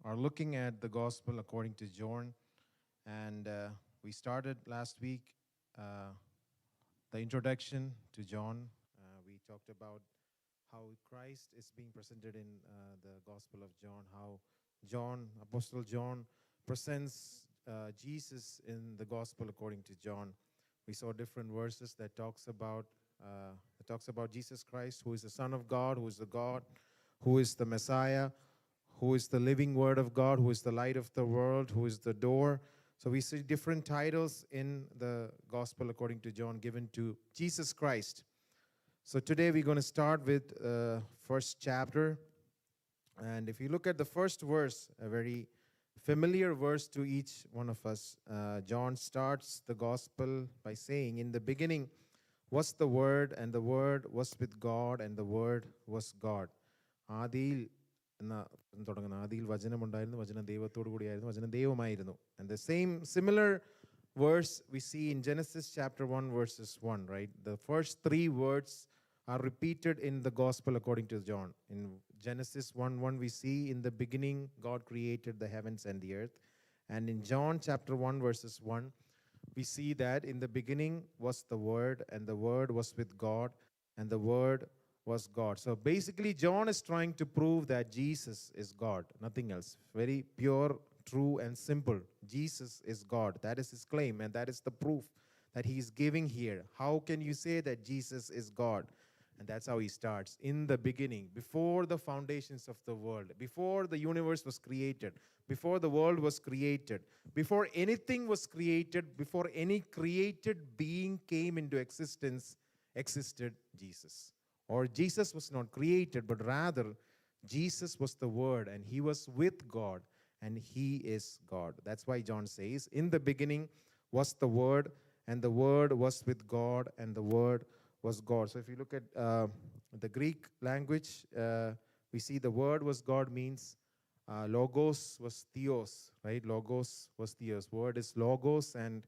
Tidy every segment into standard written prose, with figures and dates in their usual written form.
are looking at the gospel according to John. And we started last week the introduction to John. We talked about how Christ is being presented in the gospel of John, how Apostle John, presents Jesus in the gospel according to John. We saw different verses that talks about Jesus Christ, who is the Son of God, who is the God, who is the Messiah, who is the living Word of God, who is the light of the world, who is the door. So we see different titles in the gospel according to John given to Jesus Christ. So today we're going to start with first chapter. And if you look at the first verse, a very familiar verse to each one of us, John starts the gospel by saying, "In the beginning was the Word, and the Word was with God, and the Word was God." ആദിയിൽ എന്ന തുടങ്ങുന്ന ആദിയിൽ വചനമുണ്ടായിരുന്നു, വചനം ദൈവത്തോടു കൂടിയായിരുന്നു, വചനം ദൈവമായിരുന്നു. And the similar verse we see in Genesis chapter 1 verses 1, right? The first three words are repeated in the gospel according to John. In Genesis 1:1 we see, "In the beginning God created the heavens and the earth." And in John chapter 1 verses 1 we see that in the beginning was the Word, and the Word was with God, and the Word was God. So basically John is trying to prove that Jesus is God, nothing else. Very pure, true and simple. Jesus is God. That is his claim, and that is the proof that he is giving here. How can you say that Jesus is God? And that's how he starts. In the beginning, before the foundations of the world, before the universe was created, before the world was created, before anything was created, before any created being came into existence, existed Jesus. Or Jesus was not created, but rather Jesus was the Word, and he was with God, and he is God. That's why John says, "In the beginning was the Word, and the Word was with God, and the Word was God." So if you look at the Greek language, we see the Word was God means logos was theos, right? Logos was theos. Word is logos, and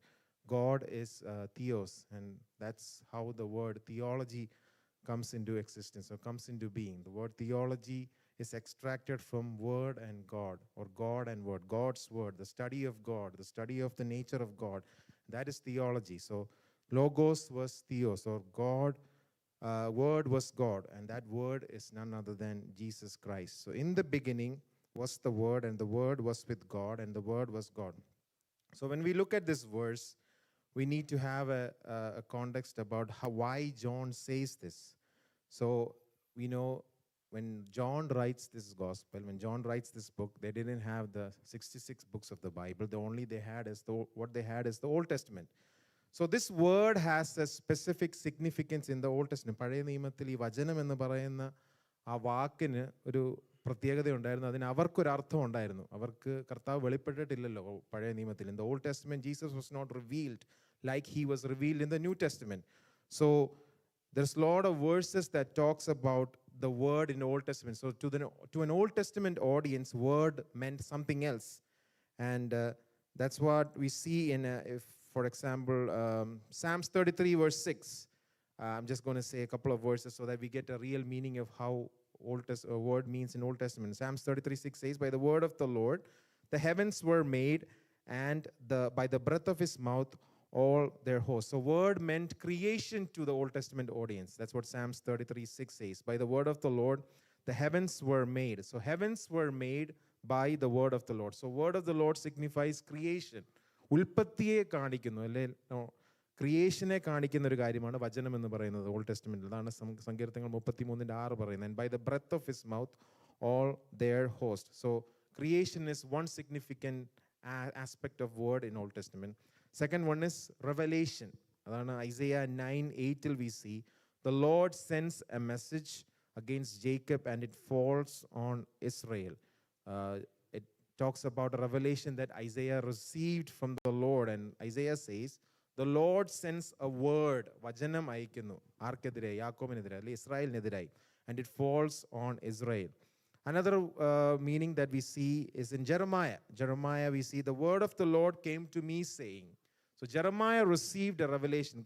God is theos. And that's how the word theology comes into existence or comes into being. The word theology is extracted from word and God, or God and word, God's word, the study of God, the study of the nature of God. That is theology. So logos was theos, or God, word was God, and that word is none other than Jesus Christ. So in the beginning was the Word, and the Word was with God, and the Word was God. So when we look at this verse, we need to have a context about why John says this. So we know when John writes this gospel, when John writes this book, they didn't have the 66 books of the Bible. What they had is the Old Testament. So this word has a specific significance in the Old Testament. പഴയ നിയമത്തിൽ ഈ വചനം എന്ന് പറയുന്ന ആ വാക്കിന് ഒരു പ്രത്യേകത ഉണ്ടായിരുന്നു. അതിന് അവർക്കൊരു അർത്ഥം ഉണ്ടായിരുന്നു. അവർക്ക് കർത്താവ് വെളിപ്പെട്ടിട്ടില്ലല്ലോ പഴയ നിയമത്തിൽ. In the Old Testament, Jesus was not revealed like he was revealed in the New Testament. So there's a lot of verses that talks about the word in Old Testament. So to an Old Testament audience, word meant something else. And that's what we see in, for example, Psalms 33 verse 6. I'm just going to say a couple of verses so that we get a real meaning of how word means in Old Testament. Psalms 33:6 says, "By the word of the Lord the heavens were made, and by the breath of his mouth all their hosts." So word meant creation to the Old Testament audience. That's what Psalms 33:6 says. By the word of the Lord the heavens were made. So heavens were made by the word of the Lord. So word of the Lord signifies creation. ഉൽപ്പത്തിയെ കാണിക്കുന്നു, അല്ലേ? ക്രിയേഷനെ കാണിക്കുന്ന ഒരു കാര്യമാണ് വചനം എന്ന് പറയുന്നത് old ടെസ്റ്റമെന്റിൽ. അതാണ് സങ്കീർത്തനങ്ങൾ 33:6 പറയുന്നത്. "And by the breath of his mouth all their host." So creation is one significant aspect of word in Old Testament. Second one is revelation. അതാണ് Isaiah 9:8 we see, "The Lord sends a message against Jacob, and it falls on Israel." It talks about a revelation that Isaiah received from the Lord, and Isaiah says, "The Lord sends a word." വചനം അയക്കുന്നു. ആർക്കെതിരെ? യാക്കോബിനെതിരെ, അല്ലെ ഇസ്രായേലിനെതിരായി. "And it falls on Israel." Another meaning that we see is in Jeremiah. Jeremiah we see, "The word of the Lord came to me saying." So Jeremiah received a revelation.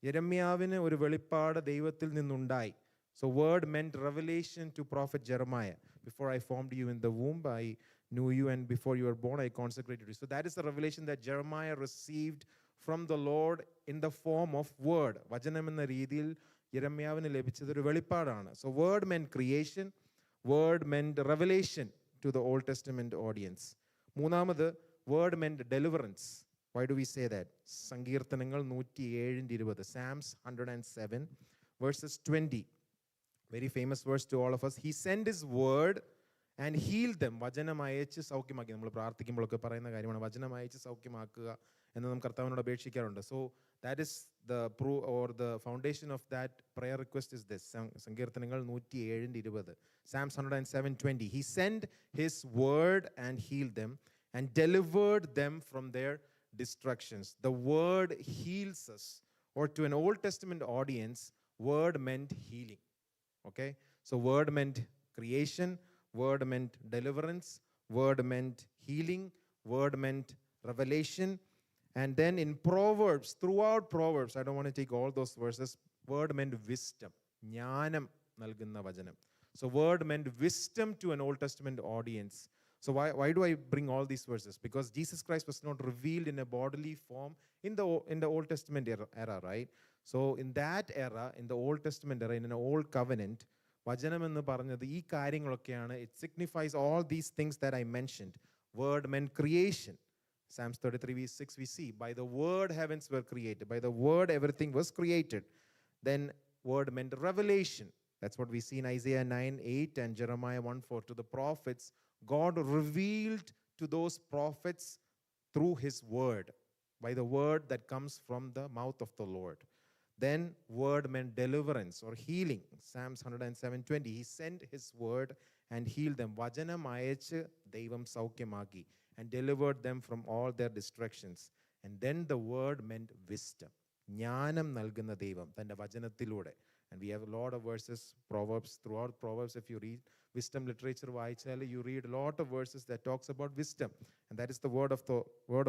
യെരമ്യാവിന് ഒരു വെളിപ്പാട് ദൈവത്തിൽ നിന്നുണ്ടായി. So word meant revelation to prophet Jeremiah. Before I formed you in the womb, I knew you, and before you were born, I consecrated you. So that is the revelation that Jeremiah received from the Lord in the form of word. വചനം എന്ന രീതിയിൽ യെരമ്യാവിന് ലഭിച്ചത് ഒരു വെളിപ്പാടാണ്. So word meant creation, word meant revelation to the Old Testament audience. മൂന്നാമത്, word meant deliverance. Why do we say that? സങ്കീർത്തനങ്ങൾ 107:20, Psalms 107 verses 20. Very famous verse to all of us. He sent his word and healed them. വചനം അയച്ച് സൗഖ്യമാക്കി. നമ്മൾ പ്രാർത്ഥിക്കുമ്പോഴൊക്കെ പറയുന്ന കാര്യമാണ് വചനം അയച്ച് സൗഖ്യമാക്കുക എന്ന് നാം കർത്താവിനോട് അപേക്ഷിക്കാറുണ്ട്. So that is the proof or the foundation of that prayer request is this. സങ്കീർത്തനങ്ങൾ 107:20, Psalms 107:20. He sent his word and healed them and delivered them from their destructions. The word heals us, or to an Old Testament audience, word meant healing. Okay, so word meant creation, word meant deliverance, word meant healing, word meant revelation. And then in Proverbs, throughout Proverbs, I don't want to take all those verses, word meant wisdom. ജ്ഞാനം നൽകുന്ന വചനം. So word meant wisdom to an Old Testament audience. So why do I bring all these verses? Because Jesus Christ was not revealed in a bodily form in the Old Testament era, right? So in that era, in the Old Testament era, in an old covenant, വചനം എന്ന് പറഞ്ഞത് ഈ കാര്യങ്ങളൊക്കെയാണ്. It signifies all these things that I mentioned. Word meant creation. Psalms 33:6 we see, by the word heavens were created. By the word everything was created. Then word meant revelation. That's what we see in Isaiah 9:8 and Jeremiah 1:4. To the prophets, God revealed to those prophets through his word, by the word that comes from the mouth of the Lord. Then word meant deliverance or healing. Psalms 107:20. He sent his word and healed them. വചനം അയച്ച് ദൈവം സൗഖ്യമാക്കി and delivered them from all their distractions. And then the word meant wisdom. ജ്ഞാനം നൽകുന്ന ദൈവം തൻ്റെ വചനത്തിലൂടെ. And we have a lot of verses, Proverbs, throughout Proverbs, if you read wisdom literature, you read a lot of verses that talks about wisdom. And that is the word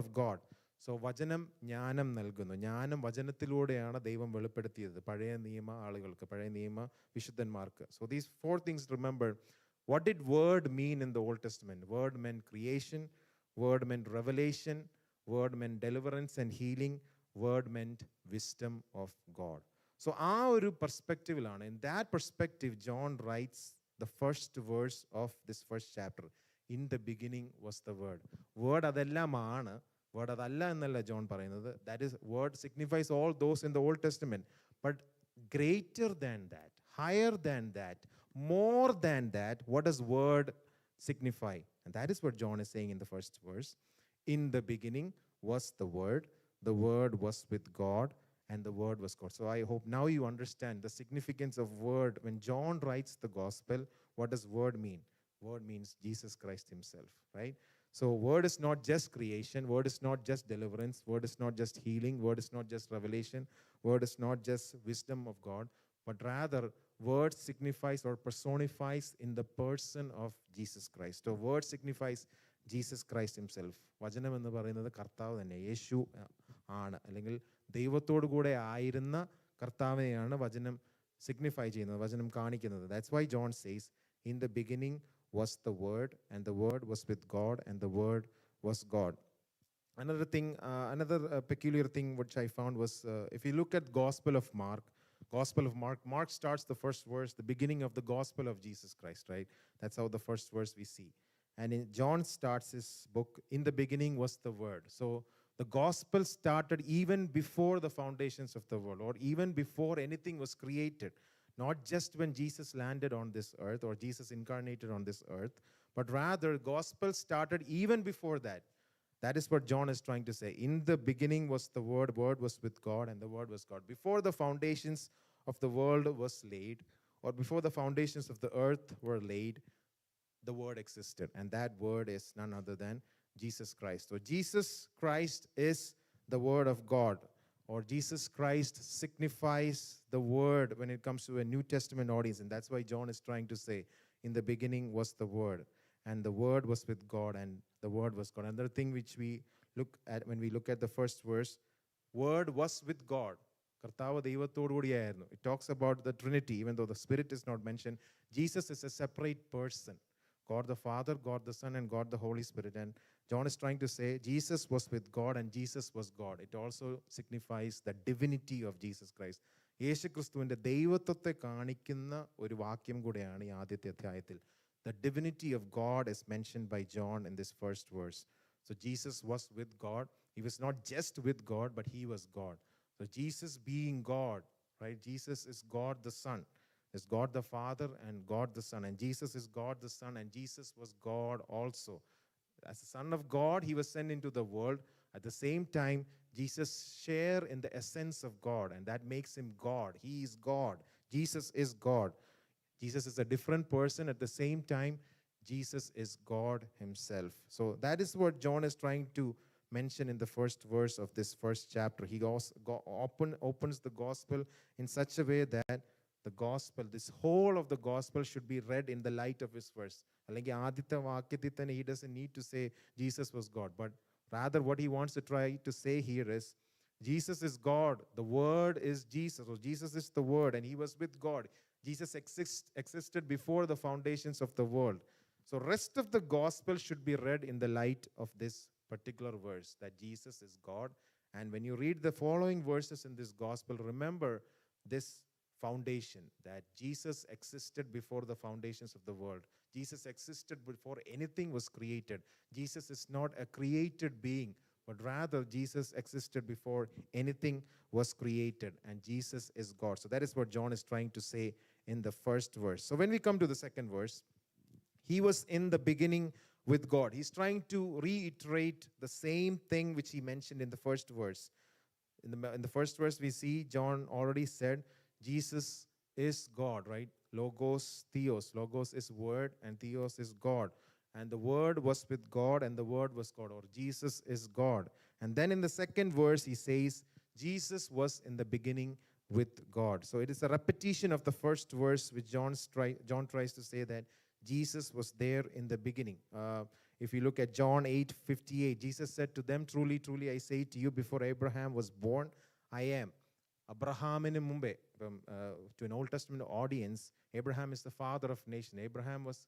of God. So വചനം ജ്ഞാനം നൽകുന്നു. ജ്ഞാനം വചനത്തിലൂടെയാണ് ദൈവം വെളിപ്പെടുത്തിയത് പഴയ നിയമ ആളുകൾക്ക്, പഴയ നിയമ വിശുദ്ധന്മാർക്ക്. So these four things, remember, what did word mean in the Old Testament? Word meant creation, word meant revelation, word meant deliverance and healing, word meant wisdom of God. So ആ ഒരു പെർസ്പെക്റ്റീവിലാണ്, in that perspective, John writes the first verse of this first chapter. In the beginning was the word. Word അതെല്ലാമാണ്, word അതല്ല എന്നല്ല John പറയുന്നത്. That is, word signifies all those in the Old Testament. But greater than that, higher than that, more than that, what does word signify? And that is what John is saying in the first verse. In the beginning was the word was with God, and the word was God. So I hope now you understand the significance of word. When John writes the gospel, what does word mean? Word means Jesus Christ himself, right? So word is not just creation, word is not just deliverance, word is not just healing, word is not just revelation, word is not just wisdom of God, but rather word signifies or personifies in the person of Jesus Christ. So word signifies Jesus Christ himself. വചനം എന്ന് പറയുന്നത് കർത്താവ് തന്നെ, യേശു ആണ്, അല്ലെങ്കിൽ ദൈവത്തോടു കൂടെ ആയിരുന്ന കർത്താവിനെയാണ് വചനം സിഗ്നിഫൈ ചെയ്യുന്നത്, വചനം കാണിക്കുന്നത്. That's why John says, in the beginning was the word, and the word was with God, and the word was God. Another thing, peculiar thing which I found was, if you look at Gospel of Mark, Mark starts the first verse, the beginning of the gospel of Jesus Christ, right? That's how the first verse we see. And John starts his book, in the beginning was the word. So the gospel started even before the foundations of the world, or even before anything was created. Not just when Jesus landed on this earth or Jesus incarnated on this earth, but rather gospel started even before that. That is what John is trying to say. In the beginning was the word was with God, and the word was God. Before the foundations of the world was laid, or before the foundations of the earth were laid, the word existed. And that word is none other than Jesus Christ. So Jesus Christ is the word of God, or Jesus Christ signifies the word when it comes to a New Testament audience. And that's why John is trying to say, in the beginning was the word, and the word was with God, and the word was God. Another thing which we look at when we look at the first verse, word was with God. കർത്താവ് ദൈവത്തോടുകൂടിയായിരുന്നു. It talks about the Trinity, even though the Spirit is not mentioned. Jesus is a separate person. God the Father, God the Son, and God the Holy Spirit. And John is trying to say Jesus was with God and Jesus was God. It also signifies the divinity of Jesus Christ. യേശുക്രിസ്തുവിൻ്റെ ദൈവത്വത്തെ കാണിക്കുന്ന ഒരു വാക്യം കൂടെയാണ് ഈ ആദ്യത്തെ അധ്യായത്തിൽ. The divinity of God is mentioned by John in this first verse. So Jesus was with God. He was not just with God, but he was God. So Jesus being God, right? Jesus is God the Son. There's God the Father and God the Son. And Jesus is God the Son, and Jesus was God also. As the Son of God, he was sent into the world. At the same time, Jesus shared in the essence of God, and that makes him God. He is God. Jesus is God. Jesus is a different person. At the same time, Jesus is God himself. So that is what John is trying to mention in the first verse of this first chapter. He opens the gospel in such a way that the gospel, this whole of the gospel, should be read in the light of his verse. He doesn't need to say Jesus was God, but rather what he wants to try to say here is Jesus is God. The Word is Jesus. So Jesus is the Word, and he was with God. Jesus existed before the foundations of the world. So rest of the gospel should be read in the light of this particular verse, that Jesus is God. And when you read the following verses in this gospel, remember this foundation, that Jesus existed before the foundations of the world. Jesus existed before anything was created. Jesus is not a created being, but rather Jesus existed before anything was created, and Jesus is God. So that is what John is trying to say in the first verse. So when we come to the second verse, he was in the beginning with God. He's trying to reiterate the same thing which he mentioned in the first verse. In the first verse, we see John already said Jesus is God, right? Logos, Theos. Logos is Word, and Theos is God. And the Word was with God, and the Word was God, or Jesus is God. And then in the second verse, he says, Jesus was in the beginning with God. So it is a repetition of the first verse, which John tries to say that Jesus was there in the beginning. If you look at John 8:58, Jesus said to them, "Truly, truly, I say to you, before Abraham was born, I am." Abrahaminu mumbe, to an Old Testament audience, Abraham is the father of nation. Abraham was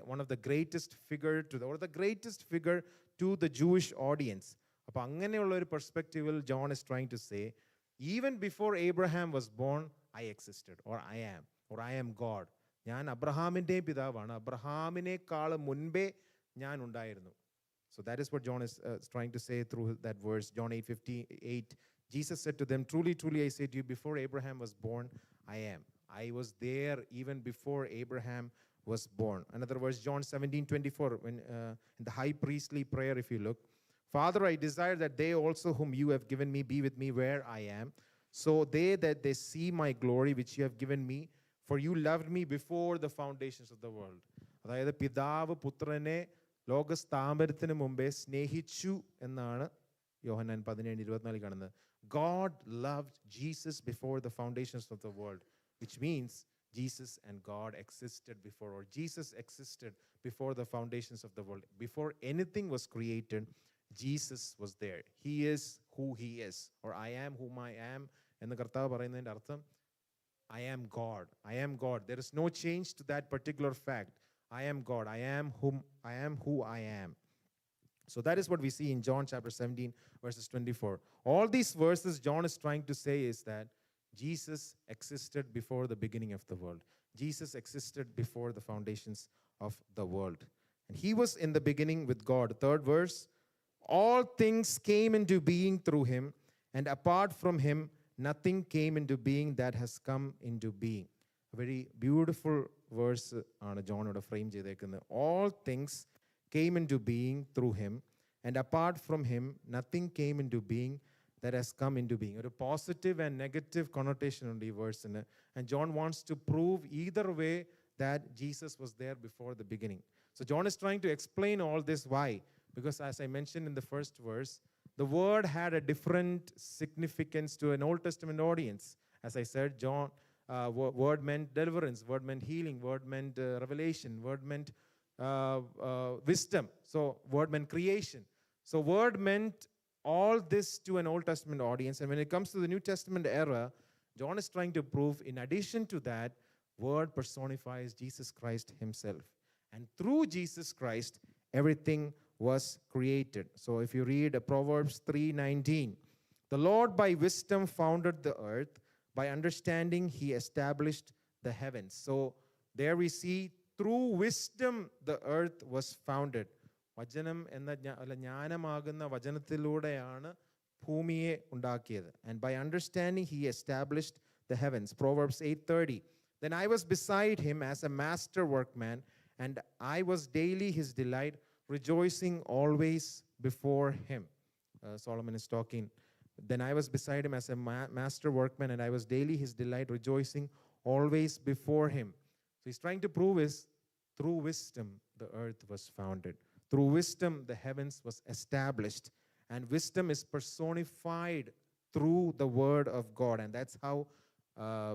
one of the greatest figure the greatest figure to the Jewish audience. അപ്പോൾ അങ്ങനെയുള്ള ഒരു പെർസ്പെക്റ്റീവിൽ John is trying to say, even before Abraham was born, I existed, or I am God. ഞാൻ അബ്രഹാമിൻ്റെയും പിതാവാണ്. അബ്രഹാമിനേക്കാൾ മുൻപേ ഞാൻ ഉണ്ടായിരുന്നു. So that is what John is trying to say through that verse, John 8:58. Jesus said to them, "Truly, truly, I say to you, before Abraham was born, I am." I was there even before Abraham was born. Another verse, John 17:24, when in the high priestly prayer, if you look, "Father, I desire that they also whom you have given me be with me where I am, so that they see my glory which you have given me, for you loved me before the foundations of the world." അതായത് പിതാവ് പുത്രനെ ലോകസ്ഥാപനത്തിന് മുമ്പേ സ്നേഹിച്ചു എന്നാണ് യോഹന്നാൻ 17:24 കാണുന്നത്. God loved Jesus before the foundations of the world, which means Jesus and God existed before, or Jesus existed before the foundations of the world. Before anything was created, Jesus was there. He is who he is, or I am whom I am. എന്ന് കർത്താവ് പറയുന്നതിൻ്റെ അർത്ഥം, I am God. I am God. There is no change to that particular fact. I am God. I am who I am. So that is what we see in John chapter 17, verses 24. All these verses John is trying to say is that Jesus existed before the beginning of the world. Jesus existed before the foundations of the world. And he was in the beginning with God. Third verse, all things came into being through him, and apart from him, nothing came into being that has come into being. A very beautiful verse ആണ് John ഇവിടെ frame ചെയ്തേക്കുന്നത്. All things came into being through him, and apart from him, nothing came into being that has come into being. ഒരു positive and negative connotation ഉണ്ട് ഈ വേഴ്സിന്. And John wants to prove either way that Jesus was there before the beginning. So John is trying to explain all this. Why? Because as I mentioned in the first verse, the word had a different significance to an Old Testament audience. As I said, word meant deliverance, word meant healing, word meant revelation, word meant wisdom. So word meant creation. So word meant all this to an Old Testament audience. And when it comes to the New Testament era, John is trying to prove, in addition to that, word personifies Jesus Christ himself. And through Jesus Christ, everything was created. So if you read Proverbs 3:19, the Lord by wisdom founded the earth, by understanding he established the heavens. So there we see through wisdom the earth was founded. വചനം എന്ന അല്ല ജ്ഞാനമാകുന്ന വചനത്തിലൂടെയാണ് ഭൂമിയെ ഉണ്ടാക്കിയത്. And by understanding he established the heavens. Proverbs 8:30. Then I was beside him as a master workman, and I was daily his delight, rejoicing always before him. Solomon is talking. Then I was beside him as a master workman, and I was daily his delight, rejoicing always before him. So he's trying to prove is through wisdom the earth was founded. Through wisdom the heavens was established. And wisdom is personified through the word of God. And that's how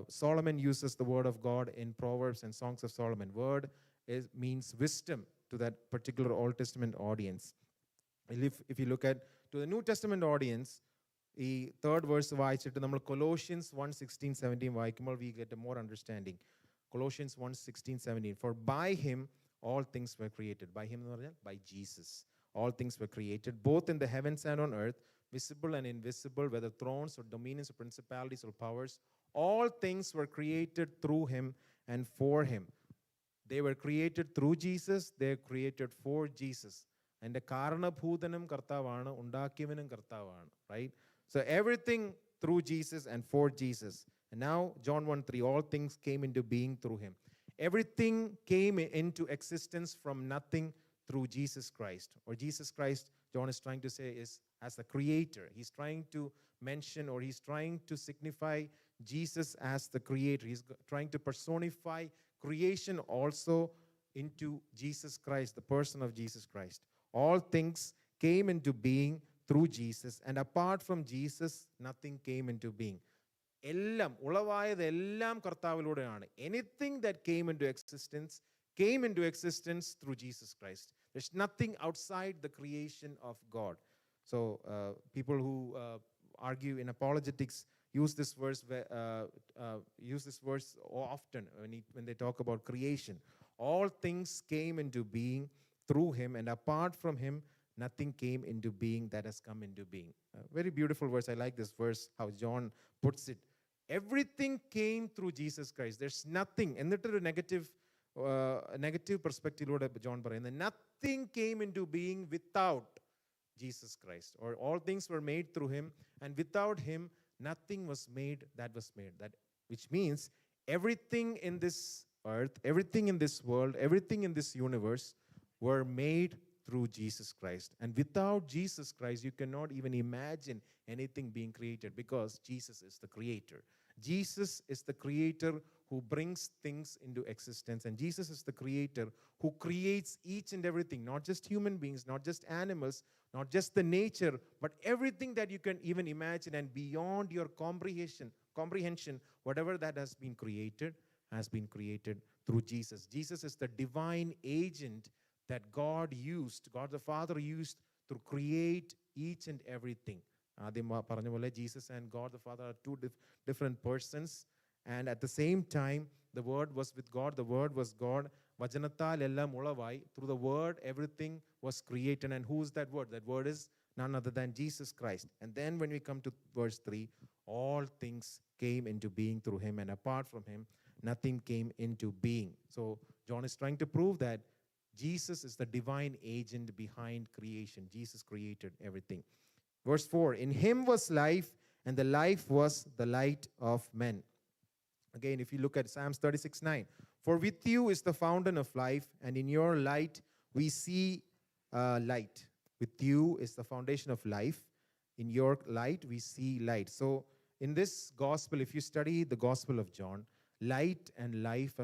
Solomon uses the word of God in Proverbs and Songs of Solomon. Word means wisdom to that particular Old Testament audience. If you look at to the New Testament audience, ഈ third verse വായിച്ചിട്ട് നമ്മൾ Colossians 1:16-17 വായിക്കുമ്പോൾ we get a more understanding. Colossians 1:16-17. For by him all things were created. By him എന്ന് പറഞ്ഞാൽ by Jesus. All things were created, both in the heavens and on earth, visible and invisible, whether thrones or dominions or principalities or powers. All things were created through him and for him. They were created through Jesus. They were created for Jesus. And the കാരണഭൂതനും കർത്താവാണ്, ഉണ്ടാക്കിയവനും കർത്താവാണ്, right? So everything through Jesus and for Jesus. And now John 1:3, all things came into being through him. Everything came into existence from nothing through Jesus Christ. Or Jesus Christ, John is trying to say, is as the creator. He's trying to mention, or he's trying to signify Jesus as the creator. He's trying to personify creation also into Jesus Christ, the person of Jesus Christ. All things came into being through Jesus, and apart from Jesus, nothing came into being. എല്ലാം ഉളവായതെല്ലാം കർത്താവിലൂടെയാണ്. Anything that came into existence through Jesus Christ. There's nothing outside the creation of God. So people who argue in apologetics use this verse often when they talk about creation. All things came into being through him, and apart from him nothing came into being that has come into being. Very beautiful verse. I like this verse, how John puts it. Everything came through Jesus Christ. There's nothing. എന്നിട്ടൊരു negative പെർസ്പെക്റ്റീവിലൂടെ John പറയുന്നത്, nothing came into being without Jesus Christ. Or all things were made through him, and without him nothing was made that was made. That which means everything in this earth, everything in this world, everything in this universe were made through Jesus Christ. And without Jesus Christ, you cannot even imagine anything being created, because Jesus is the creator. Jesus is the creator who brings things into existence. And Jesus is the creator who creates each and everything, not just human beings, not just animals, not just the nature, but everything that you can even imagine and beyond your comprehension, whatever that has been created through Jesus. Jesus is the divine agent that God the Father used to create each and everything. ആദ്യം പറഞ്ഞ പോലെ Jesus and God the Father are two different persons. And at the same time the word was with God, the word was God. വചനത്താൽ എല്ലാം ഉളവായി. Through the word everything was created. And who is that word? That word is none other than Jesus Christ. And then when we come to verse 3, all things came into being through him, and apart from him nothing came into being. So John is trying to prove that Jesus is the divine agent behind creation. Jesus created everything. Verse 4, in him was life, and the life was the light of men. Again, if you look at Psalms 36:9, for with you is the fountain of life, and in your light we see light. With you is the foundation of life. In your light we see light. So in this gospel, if you study the Gospel of John, light and life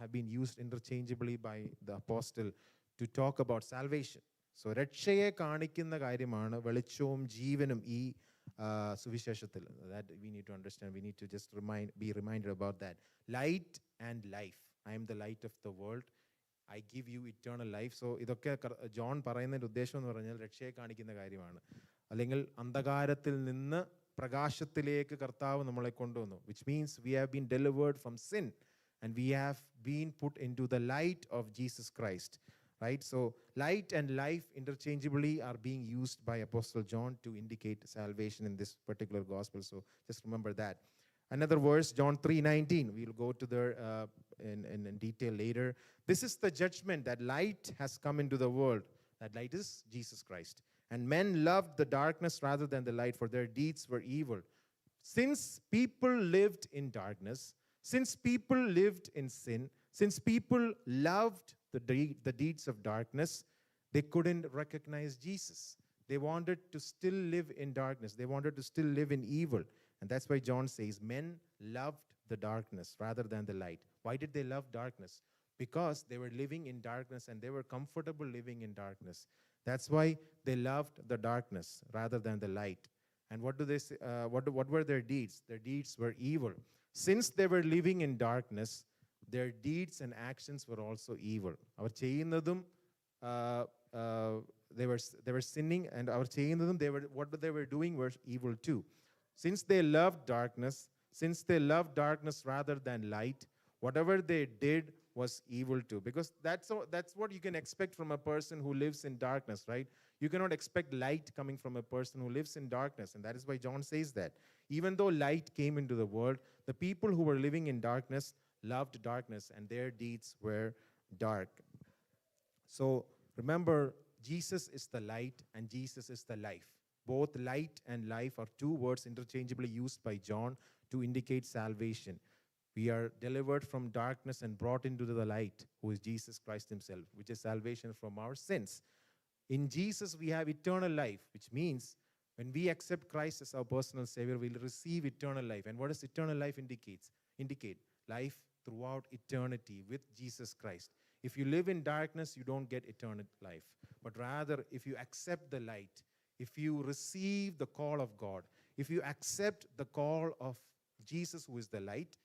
have been used interchangeably by the apostle to talk about salvation. So രക്ഷയെ കാണിക്കുന്ന കാര്യമാണ് വെളിച്ചവും ജീവനും ഈ സുവിശേഷത്തിൽ. That we need to understand. We need to just be reminded about that. Light and life. I am the light of the world. I give you eternal life. So ഇതൊക്കെ John പറയുന്നതിൻ്റെ ഉദ്ദേശം എന്ന് പറഞ്ഞാൽ രക്ഷയെ കാണിക്കുന്ന കാര്യമാണ്. അല്ലെങ്കിൽ അന്ധകാരത്തിൽ നിന്ന് പ്രകാശത്തിലേക്ക് കർത്താവ് നമ്മളെ കൊണ്ടുവന്നു. Which means we have been delivered from sin and we have been put into the light of Jesus Christ, right? So light and life interchangeably are being used by Apostle John to indicate salvation in this particular gospel. So just remember that. Another verse, John 3:19. We'll go to there in detail later. This is the judgment, that light has come into the world. That light is Jesus Christ. And men loved the darkness rather than the light, for their deeds were evil. Since people lived in darkness, since people lived in sin, since people loved the deeds of darkness, they couldn't recognize Jesus. They wanted to still live in darkness. They wanted to still live in evil. And that's why John says, men loved the darkness rather than the light. Why did they love darkness? Because they were living in darkness and they were comfortable living in darkness. That's why they loved the darkness rather than the light. And what do they say, what were their deeds? Their deeds were evil. Since they were living in darkness, their deeds and actions were also evil. അവർ ചെയ്യുന്നതും they were sinning, and അവർ ചെയ്യുന്നതും what they were doing was evil too. Since they loved darkness rather than light, whatever they did was evil too. Because that's what you can expect from a person who lives in darkness, right? You cannot expect light coming from a person who lives in darkness. And that is why John says that. Even though light came into the world, the people who were living in darkness loved darkness, and their deeds were dark. So remember, Jesus is the light and Jesus is the life. Both light and life are two words interchangeably used by John to indicate salvation. We are delivered from darkness and brought into the light, who is Jesus Christ himself, which is salvation from our sins. In Jesus, we have eternal life, which means when we accept Christ as our personal Savior, we'll receive eternal life. And what does eternal life indicate? Life throughout eternity with Jesus Christ. If you live in darkness, you don't get eternal life. But rather, if you accept the light, if you receive the call of God, if you accept the call of Jesus, who is the light,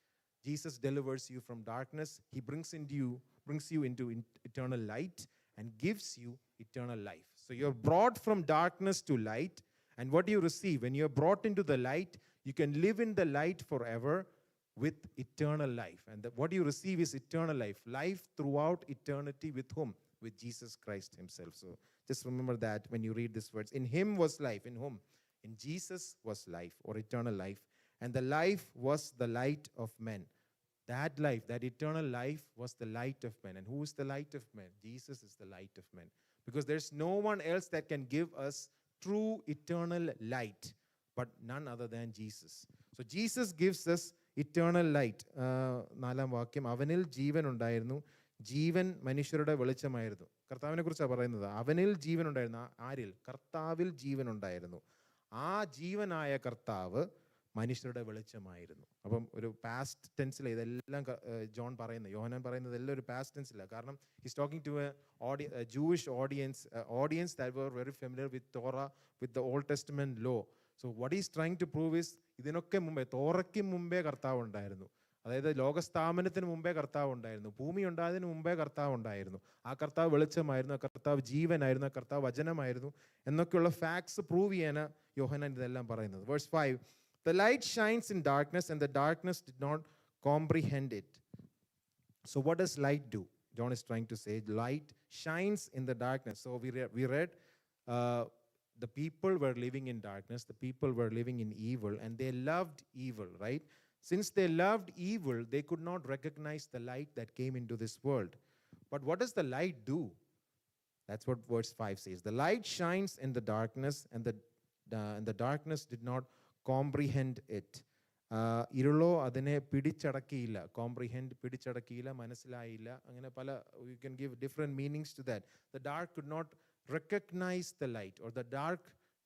Jesus delivers you from darkness. He brings you into eternal light and gives you eternal life. So you're brought from darkness to light. And what do you receive? When you're brought into the light, you can live in the light forever with eternal life. And what you receive is eternal life. Life throughout eternity with whom? With Jesus Christ himself. So just remember that when you read these words. In him was life. In whom? In Jesus was life, or eternal life. And the life was the light of men. That life, that eternal life, was the light of men. And who is the light of men? Jesus is the light of men. Because there's no one else that can give us true eternal light, but none other than Jesus. So Jesus gives us eternal light. നാലാം വാക്യം, അവനിൽ ജീവൻ ഉണ്ടായിരുന്നു, ജീവൻ മനുഷ്യരുടെ വെളിച്ചമായിരുന്നു. കർത്താവിനെ കുറിച്ചാണ് പറയുന്നത്. അവനിൽ ജീവൻ ഉണ്ടായിരുന്നു. ആരിൽ? കർത്താവിൽ ജീവൻ ഉണ്ടായിരുന്നു. ആ ജീവനായ കർത്താവ് മനുഷ്യരുടെ വെളിച്ചമായിരുന്നു. അപ്പം ഒരു പാസ്റ്റ് ടെൻസിൽ ഇതെല്ലാം ജോൺ പറയുന്നത്, യോഹന്നാൻ പറയുന്നത് എല്ലാം ഒരു പാസ്റ്റ് ടെൻസില്ല. കാരണം his talking to a Jewish audience that were very familiar with Torah, with the old testament law. So what is trying to prove is, ഇതിനൊക്കെ മുമ്പേ, തോറയ്ക്ക് മുമ്പേ കർത്താവ് ഉണ്ടായിരുന്നു. അതായത് ലോകസ്ഥാപനത്തിന് മുമ്പേ കർത്താവ് ഉണ്ടായിരുന്നു. ഭൂമി ഉണ്ടായതിന് മുമ്പേ കർത്താവ് ഉണ്ടായിരുന്നു. ആ കർത്താവ് വെളിച്ചമായിരുന്നു, ആ കർത്താവ് ജീവനായിരുന്നു, ആ കർത്താവ് വചനമായിരുന്നു എന്നൊക്കെയുള്ള ഫാക്ട്സ് പ്രൂവ് ചെയ്യാനാണ് യോഹന്നാൻ ഇതെല്ലാം പറയുന്നത്. Verse 5, the light shines in darkness and the darkness did not comprehend it. So what does light do? John is trying to say light shines in the darkness. So we read the people were living in darkness, the people were living in evil, and they loved evil, right? Since they loved evil, they could not recognize the light that came into this world. But what does the light do? That's what verse 5 says. The light shines in the darkness, and the darkness did not comprehend it. ഇരുളോ അതിനെ പിടിച്ചടക്കിയില്ല. Comprehend, പിടിച്ചടക്കിയില്ല, മനസ്സിലായില്ല, അങ്ങനെ പല, you can give different meanings to that. The dark could not recognize the light, or the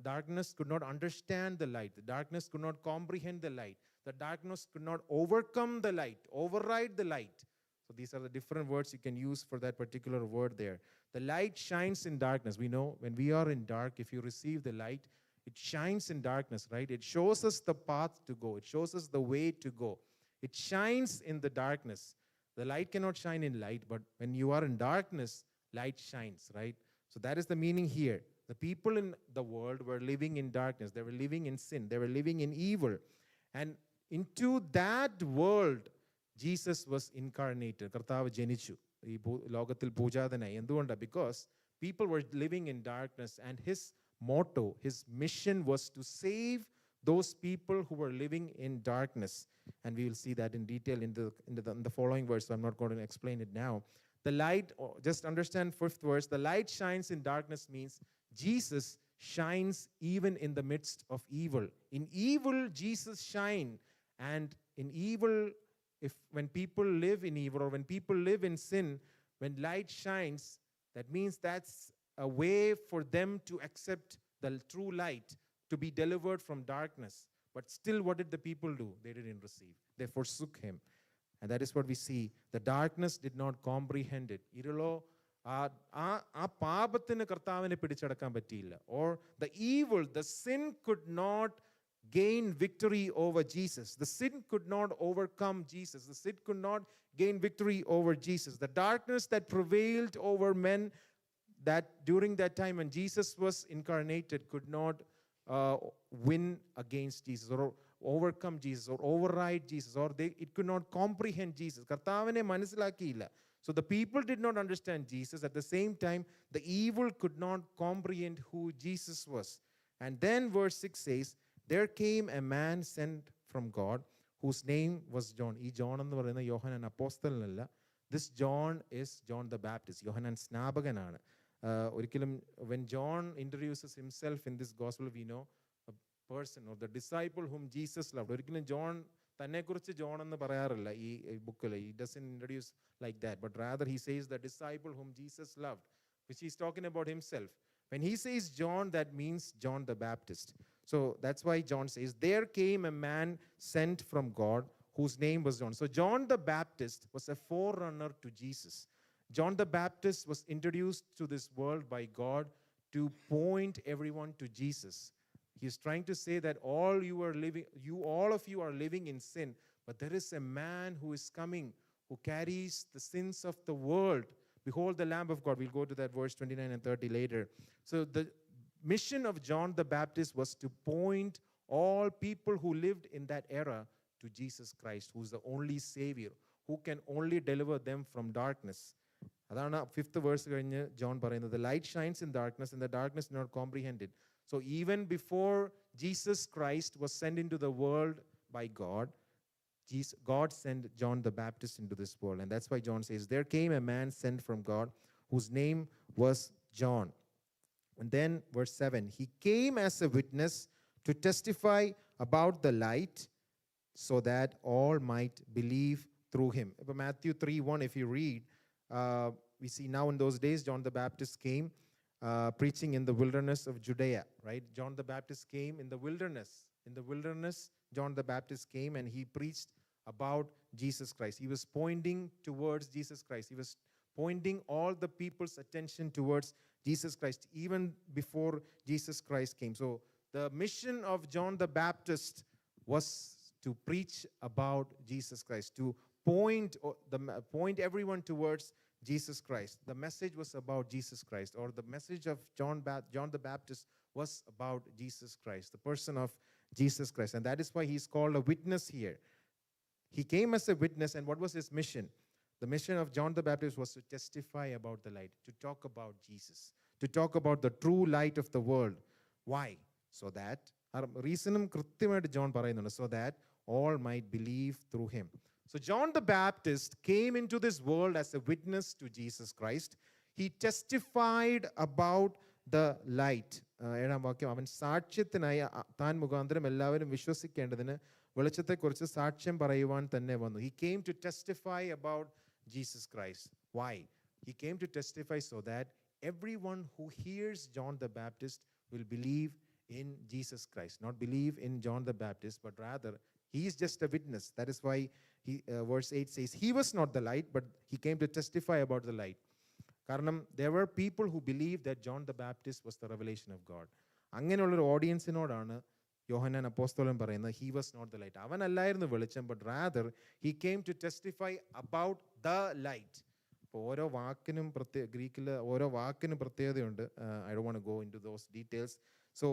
darkness could not understand the light. The darkness could not comprehend the light. The darkness could not overcome the light, override the light. So these are the different words you can use for that particular word there. The light shines in darkness. We know when we are in dark, if you receive the light, it shines in darkness, right? It shows us the path to go. It shows us the way to go. It shines in the darkness. The light cannot shine in light, but when you are in darkness, light shines, right? So that is the meaning here. The people in the world were living in darkness. They were living in sin. They were living in evil. And into that world, Jesus was incarnated. കർത്താവ് ജനിച്ചു, ഈ ലോകത്തിൽ പൂജാതനായി. എന്തുകൊണ്ടാണ്? Because people were living in darkness, and his motto, his mission was to save those people who were living in darkness. And we will see that in detail in the following verse, so I'm not going to explain it now. The light, just understand fifth verse, the light shines in darkness means Jesus shines even in the midst of evil. In evil, Jesus shine. And in evil, when people live in evil, or when people live in sin, when light shines, that means that's a way for them to accept the true light, to be delivered from darkness. But still, what did the people do? They didn't receive. They forsook him. And that is what we see. The darkness did not comprehend it. ഇരുളോ ആ പാപത്തിന് കർത്താവിനെ പിടിച്ചടക്കാൻ പറ്റിയില്ല. Or the evil, the sin could not gain victory over Jesus. The sin could not overcome Jesus. The sin could not gain victory over Jesus. The darkness that prevailed over men that during that time when Jesus was incarnated could not win against Jesus, or overcome Jesus, or override Jesus, or it could not comprehend Jesus. കർത്താവിനെ മനസ്സിലാക്കിയില്ല. So the people did not understand Jesus. At the same time, the evil could not comprehend who Jesus was. And then verse 6 says, there came a man sent from God whose name was John. ഈ John എന്ന് പറയുന്ന യോഹന്നാൻ അപ്പോസ്തലനല്ല. This John is John the Baptist. യോഹന്നാൻ സ്നാപകനാണ്. ഒരിക്കലും when John introduces himself in this gospel, we know a person or the disciple whom Jesus loved. ഒരിക്കലും John തന്നെക്കുറിച്ച് John എന്ന് പറയാറില്ല ഈ ബുക്കിൽ. He doesn't introduce like that, but rather he says the disciple whom Jesus loved, which he's talking about himself. When he says John, that means John the Baptist. So that's why John says, there came a man sent from God whose name was John. So John the Baptist was a forerunner to Jesus. John the Baptist was introduced to this world by God to point everyone to Jesus. He's trying to say that all of you are living in sin, but there is a man who is coming who carries the sins of the world. Behold the Lamb of God. We'll go to that verse 29 and 30 later. So the mission of John the Baptist was to point all people who lived in that era to Jesus Christ, who's the only Savior, who can only deliver them from darkness. അതാണ് fifth verse കഴിഞ്ഞ് John പറയുന്നത്. The light shines in darkness, and the darkness did not comprehend it. So even before Jesus Christ was sent into the world by God, God sent John the Baptist into this world. And that's why John says, there came a man sent from God whose name was John. And then verse 7, he came as a witness to testify about the light, so that all might believe through him. Matthew 3:1, if you read, we see now in those days John the Baptist came preaching in the wilderness of Judea, right? John the Baptist came in the wilderness. In the wilderness, John the Baptist came and he preached about Jesus Christ. He was pointing towards Jesus Christ. He was pointing all the people's attention towards Jesus Christ even before Jesus Christ came. So the mission of John the Baptist was to preach about Jesus Christ, to point everyone towards Jesus Christ. The message was about Jesus Christ, or the message of John the Baptist was about Jesus Christ, the person of Jesus Christ. And that is why he's called a witness here. He came as a witness, and what was his mission? The mission of John the Baptist was to testify about the light, to talk about Jesus, to talk about the true light of the world. Why? So that, reason കൃത്യമായിട്ട് John പറയുന്നുണ്ട്, so that all might believe through him. So John the Baptist came into this world as a witness to Jesus Christ. He testified about the light. ഏഴാം വാക്യം, അവൻ സാക്ഷ്യത്തിനായി താൻ മുഖാന്തരം എല്ലാവരും വിശ്വസിക്കേണ്ടതിന് വെളിച്ചത്തെക്കുറിച്ച് സാക്ഷ്യം പറയുവാൻ തന്നെ വന്നു. He came to testify about Jesus Christ. Why? He came to testify so that everyone who hears John the Baptist will believe in Jesus Christ. Not believe in John the Baptist, but rather he is just a witness. That is why verse 8 says, he was not the light, but he came to testify about the light. കാരണം there were people who believed that John the Baptist was the revelation of God. അങ്ങനെയുള്ളൊരു ഓഡിയൻസിനോടാണ് യോഹന്നാൻ അപ്പോസ്തലൻ പറയുന്നത്, he was not the light. അവനല്ലായിരുന്നു വെളിച്ചം, but rather he came to testify about the light. അപ്പോൾ ഓരോ വാക്കിനും ഗ്രീക്കിൽ ഓരോ വാക്കിനും പ്രത്യേകതയുണ്ട്. I don't want to go into those details. So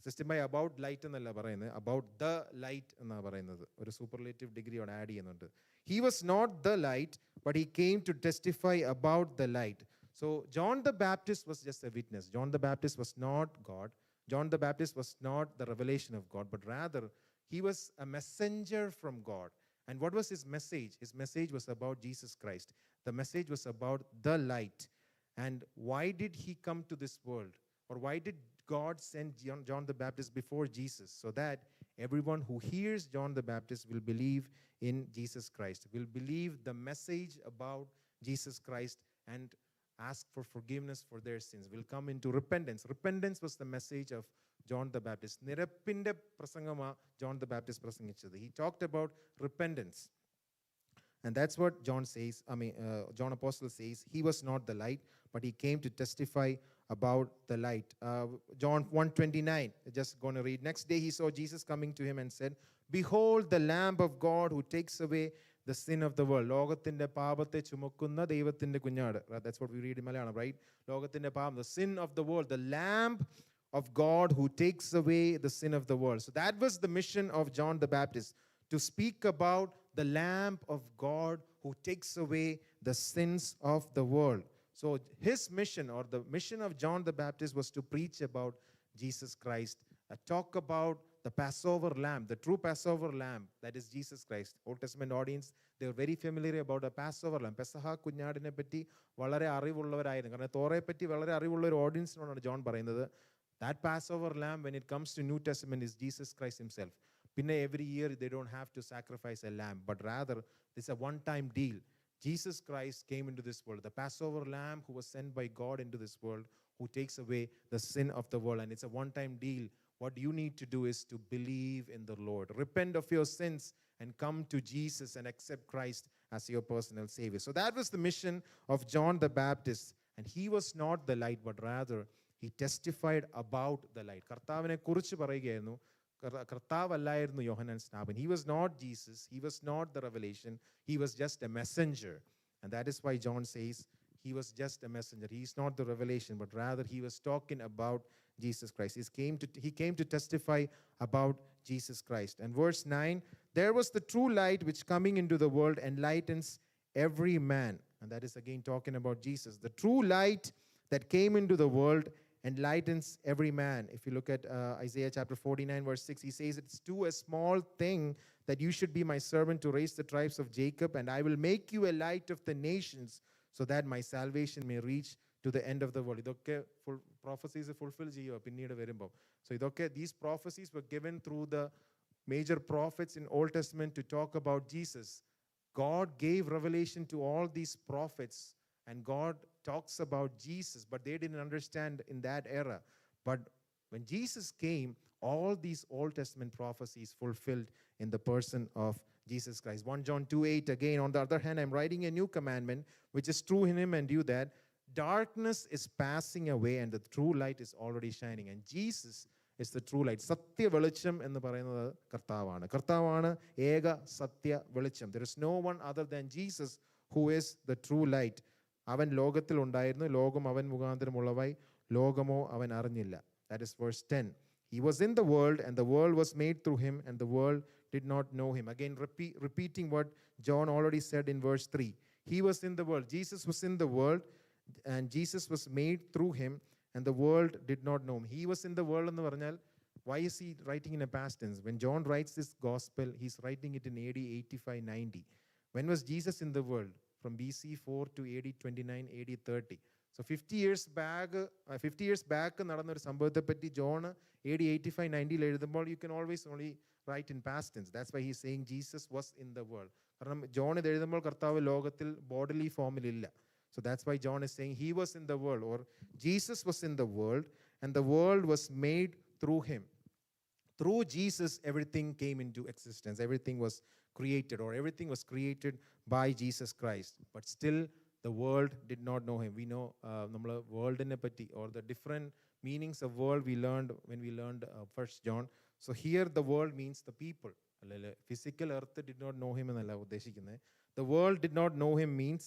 system by about light എന്നല്ല പറയുന്നത്, അബൌട്ട് ദ ലൈറ്റ് എന്നാണ് പറയുന്നത്. ഒരു സൂപ്പർലേറ്റീവ് ഡിഗ്രി അവിടെ ആഡ് ചെയ്യുന്നുണ്ട്. He was not the light but he came to testify about the light. So John the Baptist was just a witness. John the Baptist was not God. John the Baptist was not the revelation of God, but rather he was a messenger from God. And what was his message? His message was about Jesus Christ. The message was about the light. And why did he come to this world? Or why did God send John the Baptist before Jesus? So that everyone who hears John the Baptist will believe in Jesus Christ, will believe the message about Jesus Christ and ask for forgiveness for their sins, will come into repentance. Repentance was the message of John the Baptist. നിരപ്പിൻ്റെ പ്രസംഗമാ John the Baptist പ്രസംഗിച്ചത്. He talked about repentance. And that's what John says, John Apostle says, he was not the light, but he came to testify about the light. John 1:29, just going to read. Next day he saw Jesus coming to him and said, behold the Lamb of God who takes away the sin of the world. ലോകത്തിന്റെ പാപത്തെ ചുമക്കുന്ന ദൈവത്തിന്റെ കുഞ്ഞാട്. That's what we read in Malayalam, right? ലോകത്തിന്റെ പാപം, the sin of the world, the Lamb of God who takes away the sin of the world. So that was the mission of John the Baptist, to speak about the Lamb of God who takes away the sins of the world. So his mission, or the mission of John the Baptist, was to preach about Jesus Christ, talk about the Passover lamb, the true Passover lamb, that is Jesus Christ. Old Testament audience, they were very familiar about the Passover lamb. പെസഹ കുഞ്ഞാടിനെ പറ്റി വളരെ അറിവുള്ളവരായിരുന്നു. കാരണം തോറയെ പറ്റി വളരെ അറിവുള്ള ഒരു ഓഡിയൻസിനോടാണ് John പറയുന്നത്. That Passover lamb, when it comes to New Testament, is Jesus Christ himself. പിന്നെ every year they don't have to sacrifice a lamb, but rather this is a one-time deal. Jesus Christ came into this world, the Passover lamb who was sent by God into this world, who takes away the sin of the world. And it's a one-time deal. What you need to do is to believe in the Lord. Repent of your sins and come to Jesus and accept Christ as your personal Savior. So that was the mission of John the Baptist. And he was not the light, but rather he testified about the light. കർത്താവിനെ കുറിച്ച് പറയുകയായിരുന്നു. കർത്താവല്ലായിരുന്നു യോഹന്നാൻ സ്നാപകൻ. He was not Jesus. He was not the revelation. He was just a messenger. And that is why John says he was just a messenger. He is not the revelation, but rather he was talking about Jesus Christ. He came to testify about Jesus Christ. And verse 9, there was the true light which coming into the world enlightens every man. And that is again talking about Jesus. The true light that came into the world enlightens every man. If you look at Isaiah chapter 49 verse 6, he says, it's too a small thing that you should be my servant to raise the tribes of Jacob, and I will make you a light of the nations, so that my salvation may reach to the end of the world. ഇതൊക്കെ prophecies fulfill ചെയ്യുക പിന്നീട് വരുമ്പോൾ. So ഇതൊക്കെ, these prophecies were given through the major prophets in Old Testament to talk about Jesus. God gave revelation to all these prophets, and God talks about Jesus, but they didn't understand in that era. But when Jesus came, all these Old Testament prophecies fulfilled in the person of Jesus Christ. 1 John 2:8, again, on the other hand, I'm writing a new commandment, which is true in him and you, that darkness is passing away and the true light is already shining. And Jesus is the true light. സത്യ വെളിച്ചം എന്ന് പറയുന്നത് കർത്താവാണ്. കർത്താവാണ് ഏക സത്യ വെളിച്ചം. There is no one other than Jesus who is the true light. അവൻ ലോകത്തിൽ ഉണ്ടായിരുന്നു, ലോകം അവൻ മുഖാന്തരമുള്ളവായി, ലോകമോ അവൻ അറിഞ്ഞില്ല. That is verse 10. He was in the world, and the world was made through him, and the world did not know him. Again, repeating what John already said in verse 3. He was in the world. Jesus was in the world, and Jesus was made through him, and the world did not know him. He was in the world എന്ന് പറഞ്ഞാൽ, why is he writing in a past tense? When John writes this gospel, he's writing it in AD 85-90. When was Jesus in the world? From BC 4 to AD 29, AD 30. So 50 years back നടന്നൊരു സംഭവത്തെ പറ്റി John AD 85-90 എഴുതുമ്പോൾ you can always only write in past tense. That's why he's saying Jesus was in the world. കാരണം John ഇത് എഴുതുമ്പോൾ കർത്താവ് ലോകത്തിൽ bodily ഫോമിലില്ല. So that's why John is saying he was in the world, or Jesus was in the world, and the world was made through him. Through Jesus, everything came into existence. Everything was created, or everything was created by Jesus Christ. But still, the world did not know him. We know നമ്മൾ വേൾഡിനെ പറ്റി, or the different meanings of world we learned when we learned 1 John. So here the world means the people. Physical earth did not know him എന്നല്ല ഉദ്ദേശിക്കുന്നത്. The world did not know him means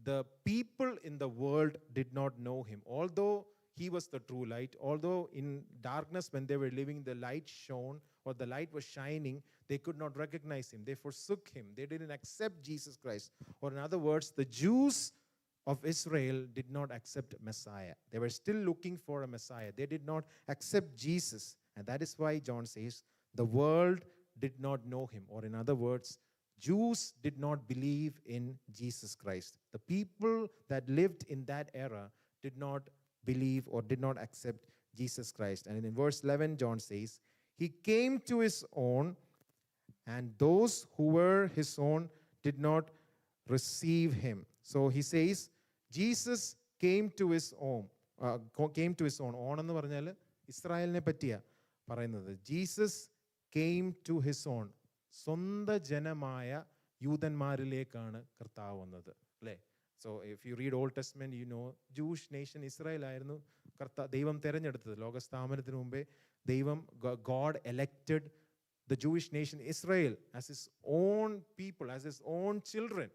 the people in the world did not know him. Although he was the true light. Although in darkness, when they were living, the light shone or the light was shining, they could not recognize him. They forsook him. They didn't accept Jesus Christ. Or in other words, the Jews of Israel did not accept Messiah. They were still looking for a Messiah. They did not accept Jesus. And that is why John says, the world did not know him. Or in other words, Jews did not believe in Jesus Christ. The people that lived in that era did not believe or did not accept Jesus Christ. And in verse 11, John says, he came to his own, and those who were his own did not receive him. So he says, Jesus came to his own. Came to his own. On എന്ന് പറഞ്ഞാൽ ഇസ്രായേലിനെ പറ്റിയാ പറയുന്നത്. Jesus came to his own. സ്വന്തം ജനമായ യൂതന്മാരിലേക്കാണ് കർത്താവ് വന്നത്, അല്ലേ? So if you read old testament, you know ജൂഷ് nation Israel ആയിരുന്നു ദൈവം തിരഞ്ഞെടുത്തത്. ലോകസ്ഥാപനത്തിന് മുമ്പേ ദൈവം, God elected the Jewish nation Israel as his own people, as his own children.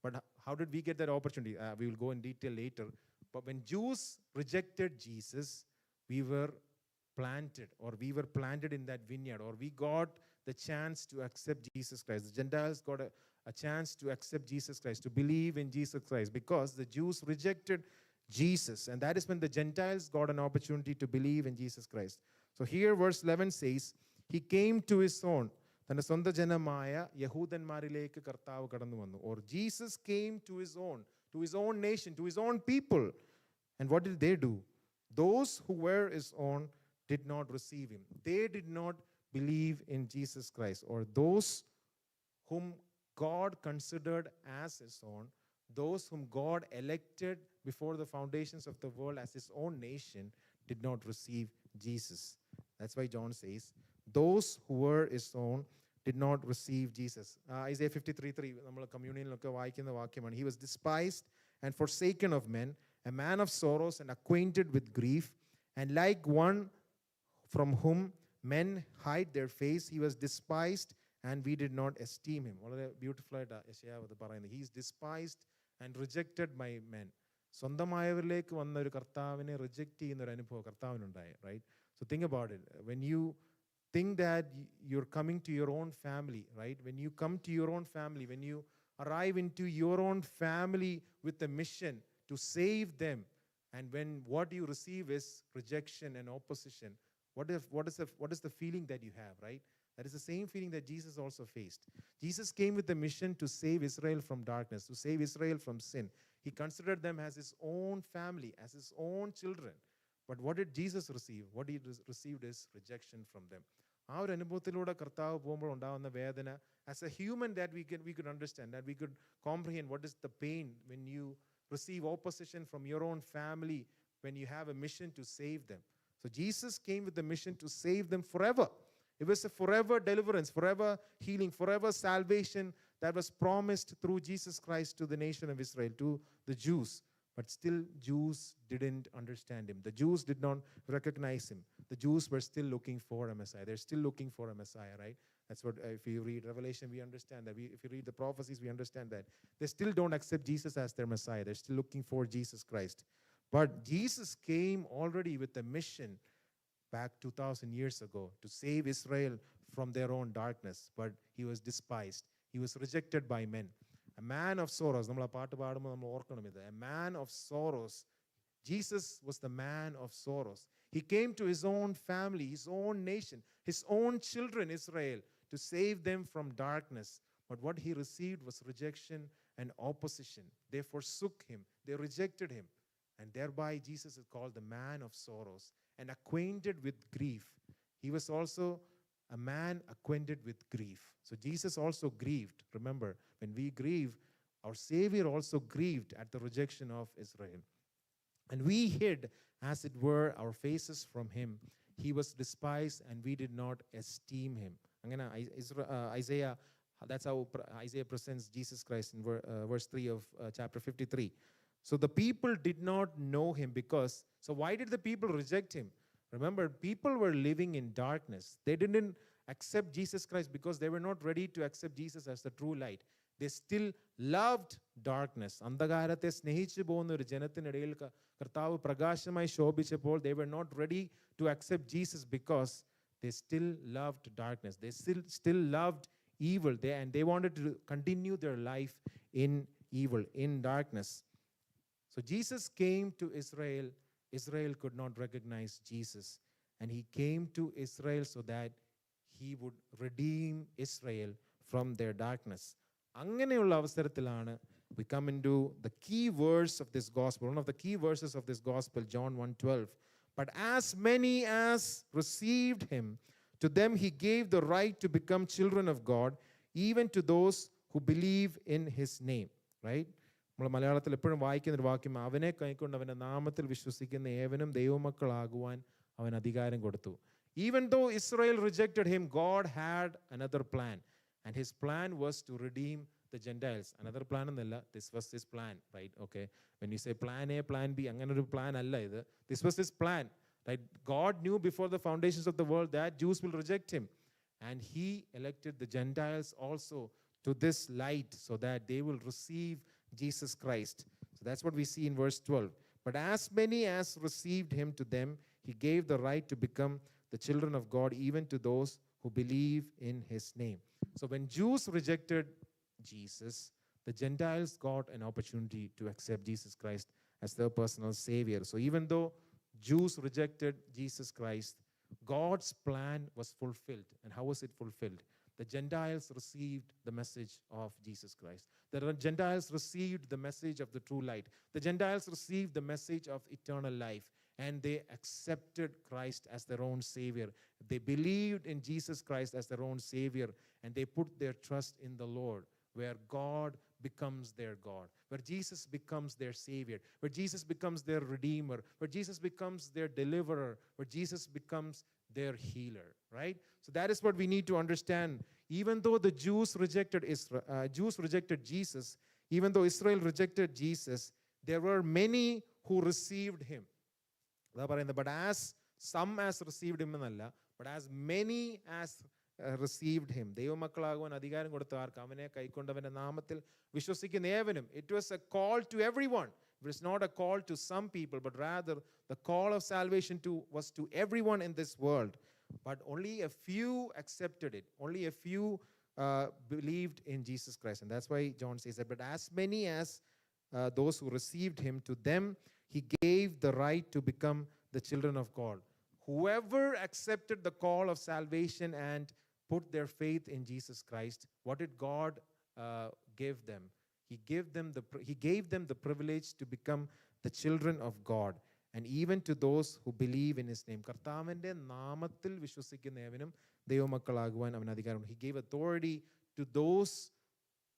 But how did we get that opportunity? We will go in detail later. But when Jews rejected Jesus, we were planted in that vineyard, or we got the chance to accept Jesus Christ. The Gentiles got a chance to accept Jesus Christ, to believe in Jesus Christ, because the Jews rejected Jesus. And that is when the Gentiles got an opportunity to believe in Jesus Christ. So here verse 11 says, he came to his own. തൻ്റെ സ്വന്തം ജനമായ യഹൂദന്മാരിലേക്ക് കർത്താവ് കടന്നു വന്നു. Or Jesus came to his own nation, to his own people. And what did they do? Those who were his own did not receive him. They did not believe in Jesus Christ. Or those whom God considered as his own, those whom God elected before the foundations of the world as his own nation, did not receive Jesus. That's why John says, those who were his own did not receive Jesus. Isaiah 53:3, നമ്മൾ കമ്മ്യൂണിയനിലൊക്കെ വായിക്കുന്ന വാക്യമാണ്. He was despised and forsaken of men, a man of sorrows and acquainted with grief, and like one from whom men hide their face, he was despised and we did not esteem him. വളരെ beautiful ആയിട്ട് യെശയ്യാവ് അത് പറയുന്നത്. He is despised and rejected by men. സ്വന്തമായവരിലേക്ക് വന്ന ഒരു കർത്താവിനെ reject ചെയ്യുന്ന ഒരു അനുഭവം കർത്താവിനുണ്ടായി, right? So think about it. When you think that you're coming to your own family, right? When you come to your own family, when you arrive into your own family with a mission to save them, and when what you receive is rejection and opposition, what is the feeling that you have, right? That is the same feeling that Jesus also faced. Jesus came with the mission to save Israel from darkness, to save Israel from sin. He considered them as his own family, as his own children. But what did Jesus receive? What he received is rejection from them. ആ ഒരു അനുഭവത്തിലൂടെ കർത്താവ് പോകുമ്പോൾ ഉണ്ടാകുന്ന വേദന, as a human, that we could understand, that we could comprehend what is the pain when you receive opposition from your own family, when you have a mission to save them. So Jesus came with the mission to save them forever. It was a forever deliverance, forever healing, forever salvation that was promised through Jesus Christ to the nation of Israel, to the Jews. But still, Jews didn't understand him. The Jews did not recognize him. The Jews were still looking for a Messiah. They're still looking for a Messiah, right? That's what, if you read Revelation, we understand that. If you read the prophecies, we understand that. They still don't accept Jesus as their Messiah. They're still looking for Jesus Christ. But Jesus came already with a mission back 2,000 years ago to save Israel from their own darkness. But he was despised. He was rejected by men. A man of sorrows. നമ്മൾ ആ പാട്ട് പാടുമ്പോൾ നമ്മൾ ഓർക്കണം ഇത്. A man of sorrows. Jesus was the man of sorrows. He came to his own family, his own nation, his own children, Israel, to save them from darkness. But what he received was rejection and opposition. They forsook him. They rejected him. And thereby Jesus is called the man of sorrows and acquainted with grief. He was also a man acquainted with grief. So Jesus also grieved. Remember, when we grieve, our Savior also grieved at the rejection of Israel. And we hid, as it were, our faces from him. He was despised and we did not esteem him. അങ്ങനെ Isaiah, that's how Isaiah presents Jesus Christ in verse 3 of chapter 53. So the people did not know him because, so why did the people reject him? Remember, people were living in darkness. They didn't accept Jesus Christ because they were not ready to accept Jesus as the true light. They still loved darkness. അന്ധകാരത്തെ സ്നേഹിച്ചു പോകുന്ന ഒരു ജനത്തിനിടയിൽ കർത്താവ് പ്രകാശമായി ശോഭിച്ചപ്പോൾ they were not ready to accept Jesus because they still loved darkness. They still loved evil. They wanted to continue their life in evil, in darkness. So Jesus came to Israel. Israel could not recognize Jesus. And he came to Israel so that he would redeem Israel from their darkness. അങ്ങനെയുള്ള അവസരത്തിലാണ് we come into the key verse of this gospel, one of the key verses of this gospel, John 1:12. But as many as received him, to them he gave the right to become children of God, even to those who believe in his name. Right? നമ്മൾ മലയാളത്തിൽ എപ്പോഴും വായിക്കുന്ന ഒരു വാക്യം, അവനെ കൈക്കൊണ്ട് അവൻ്റെ നാമത്തിൽ വിശ്വസിക്കുന്ന ഏവനും ദൈവമക്കളാകുവാൻ അവൻ അധികാരം കൊടുത്തു. Even though Israel rejected him, God had another plan. And his plan was to redeem the Gentiles. Another plan എന്നല്ല, this was his plan, right? Okay. When you say plan A, plan B, അങ്ങനൊരു plan അല്ല ഇത്. This was his plan, right? God knew before the foundations of the world that Jews will reject him. And he elected the Gentiles also to this light so that they will receive Jesus Christ. So that's what we see in verse 12. But as many as received him, to them he gave the right to become the children of God, even to those who believe in his name. So when Jews rejected Jesus, the Gentiles got an opportunity to accept Jesus Christ as their personal savior. So even though Jews rejected Jesus Christ, God's plan was fulfilled. And how was it fulfilled? The Gentiles received the message of Jesus Christ. The Gentiles received the message of the true light. The Gentiles received the message of eternal life. And they accepted Christ as their own savior. They believed in Jesus Christ as their own savior. And they put their trust in the Lord, where God becomes their God, where Jesus becomes their savior, where Jesus becomes their redeemer, where Jesus becomes their deliverer, where Jesus becomes their healer, right? So that is what we need to understand. Even though the Jews rejected Jesus, even though Israel rejected Jesus, there were many who received him. But as some as received him എന്നല്ല, but as many as received him. ദൈവമക്കളാകുവാൻ അധികാരം കൊടുത്ത ആർക്ക്? അവനെ കൈക്കൊണ്ടവന്റെ നാമത്തിൽ വിശ്വസിക്കുന്ന ഏവനും. It was a call to everyone. It was not a call to some people, but rather the call of salvation was to everyone in this world. But only a few accepted it. Only a few believed in Jesus Christ. And that's why John says that, but as many as those who received him, to them he gave the right to become the children of God. Whoever accepted the call of salvation and put their faith in Jesus Christ, what did God give them? He gave them the privilege to become the children of God. And even to those who believe in his name. കർത്താവിൻ്റെ നാമത്തിൽ വിശ്വസിക്കുന്നവനും ദൈവമക്കളാകുവാൻ അവൻ അധികാരമുണ്ട്. He gave authority to those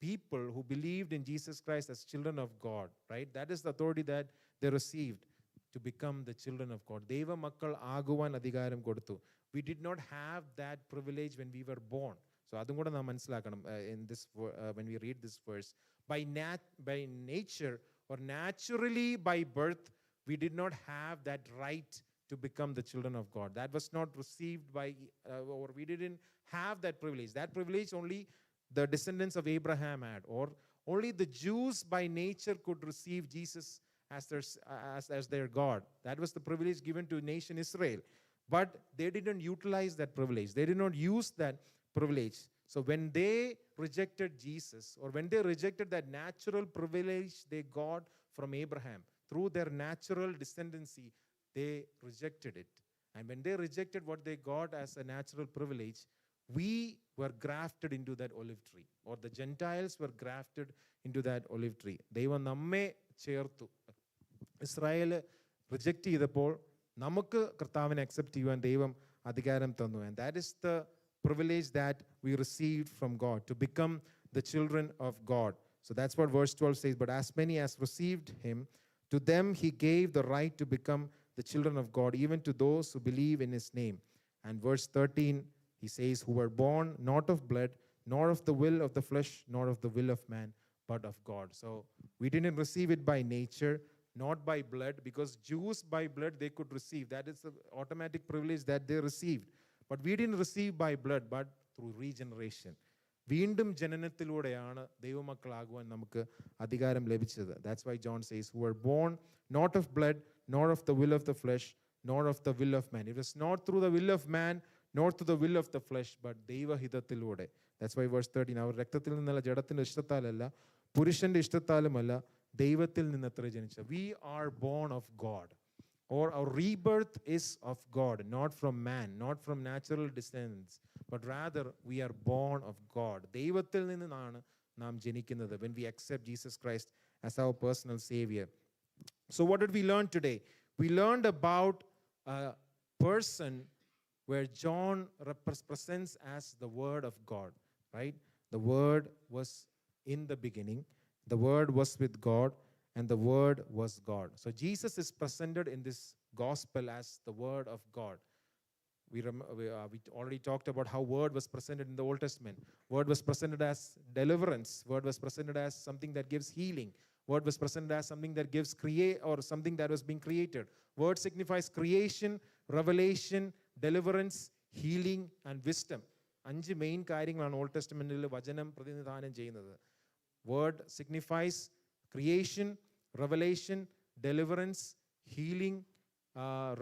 people who believed in Jesus Christ as children of God, right? That is the authority that they received to become the children of God. ദൈവമക്കൾ ആകുവാൻ അധികാരം കൊടുത്തു. We did not have that privilege when we were born. So അതും കൂടെ നാം മനസ്സിലാക്കണം in this when we read this verse. By nature or naturally by birth, we did not have that right to become the children of God. That was not received by, or we didn't have that privilege. That privilege only the descendants of Abraham had, or only the Jews by nature could receive Jesus as their God. That was the privilege given to nation Israel. But they didn't utilize that privilege. They did not use that privilege. So when they rejected Jesus, or when they rejected that natural privilege they got from Abraham, through their natural descendancy, they rejected it. And when they rejected what they got as a natural privilege, we were grafted into that olive tree, or the Gentiles were grafted into that olive tree. ദൈവം നമ്മെ ചേർത്തു. Israel reject ചെയ്തപ്പോൾ നമുക്ക് കർത്താവിനെ accept ചെയ്യുവാൻ ദൈവം അധികാരം തന്നു. And that is the privilege that we received from God, to become the children of God. So that's what verse 12 says. But as many as received him, to them he gave the right to become the children of God, even to those who believe in his name. And verse 13, he says, who were born not of blood, nor of the will of the flesh, nor of the will of man, but of God. So we didn't receive it by nature, not by blood, because Jews by blood they could receive. That is the automatic privilege that they received. But we didn't receive by blood, but through regeneration. വീണ്ടും ജനനത്തിലൂടെയാണ് ദൈവമക്കളാകുവാൻ നമുക്ക് അധികാരം ലഭിച്ചത്. That's why John says, who were born not of blood, nor of the will of the flesh, nor of the will of man. It was not through the will of man, nor through the will of the flesh, but ദൈവഹിതത്തിലൂടെ. That's why verse 13, അവർ രക്തത്തിൽ നിന്നല്ല, ജഡത്തിൻ്റെ ഇഷ്ടത്താലല്ല, പുരുഷന്റെ ഇഷ്ടത്താലുമല്ല, ദൈവത്തിൽ നിന്നത്ര ജനിച്ച. We are born of God. Or our rebirth is of God, not from man, not from natural descendants, but rather we are born of God. ദൈവത്തിൽ നിന്നാണ് നാം ജനിക്കുന്നത് when we accept Jesus Christ as our personal Savior. So what did we learn today? We learned about a person where John represents as the Word of God, right? The Word was in the beginning. The Word was with God, and the Word was God. So Jesus is presented in this gospel as the Word of God. We already talked about how Word was presented in the Old Testament. Word was presented as deliverance. Word was presented as something that gives healing. Word was presented as something that gives or something that was being created. Word signifies creation, revelation, deliverance, healing, and wisdom. 5 main കാര്യങ്ങളാണ് old ടെസ്റ്റമെന്റിൽ വചനം പ്രതിനിധാനം ചെയ്യുന്നത്. Word signifies creation, revelation, deliverance, healing,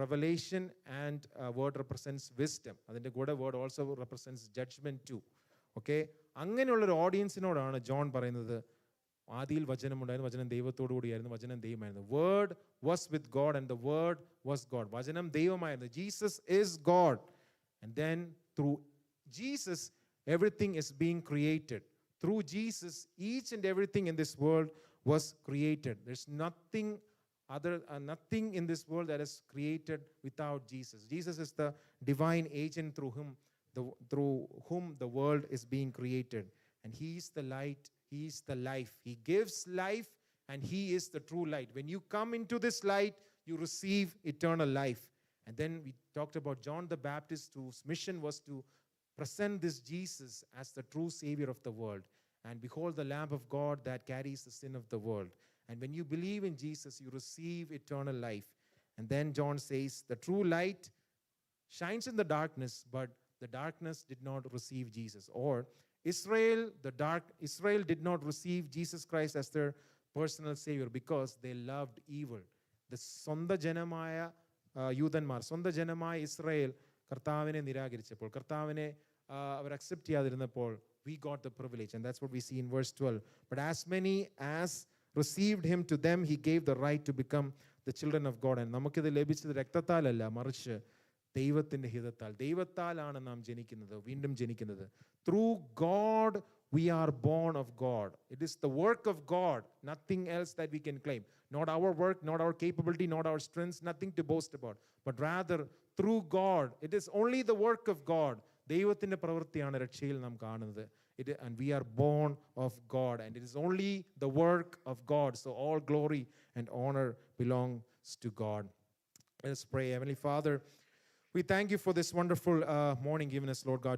revelation, and word represents wisdom. അതിൻ്റെ കൂടെ word also represents judgment too. Okay, അങ്ങനെയുള്ളൊരു ഓഡിയൻസിനോടാണ് John പറയുന്നത്, ആദിയിൽ വചനമുണ്ടായിരുന്നു, വചനം ദൈവത്തോടു കൂടിയായിരുന്നു, വചനം ദൈവമായിരുന്നു. Word was with God and the word was God. വചനം ദൈവമായിരുന്നു. Jesus is God. And then through Jesus everything is being created. Through Jesus, each and everything in this world was created. There's nothing in this world that is created without Jesus. Jesus is the divine agent through whom the world is being created. And He is the light, He is the life. He gives life, and He is the true light. When you come into this light, you receive eternal life. And then we talked about John the Baptist, whose mission was to present this Jesus as the true Savior of the world. And behold, the Lamb of God that carries the sin of the world. And when you believe in Jesus, you receive eternal life. And then John says, the true light shines in the darkness, but the darkness did not receive Jesus. Or Israel did not receive Jesus Christ as their personal Savior because they loved evil. The സ്വന്ത ജനമായ യൂതന്മാർ, സ്വന്ത ജനമായ Israel കർത്താവിനെ നിരാകരിച്ചപ്പോൾ, കർത്താവിനെ അവർ accept ചെയ്യാതിരുന്നപ്പോൾ, we got the privilege. And that's what we see in verse 12. But as many as received him, to them he gave the right to become the children of God. And നമുക്കിത് ലഭിച്ചത് രക്തത്താലല്ല, മറിച്ച് ദൈവത്തിൻ്റെ ഹിതത്താൽ. ദൈവത്താലാണ് നാം ജനിക്കുന്നത്, വീണ്ടും ജനിക്കുന്നത്. Through God we are born of God. It is the work of God, nothing else that we can claim. Not our work, not our capability, not our strengths, nothing to boast about. But rather through God. It is only the work of God. ദൈവത്തിൻ്റെ പ്രവൃത്തിയാണ് രക്ഷയിൽ നാം കാണുന്നത്. And we are born of God, and it is only the work of God. So all glory and honor belongs to God. Let us pray. Heavenly Father, we thank you for this wonderful morning given us, Lord God,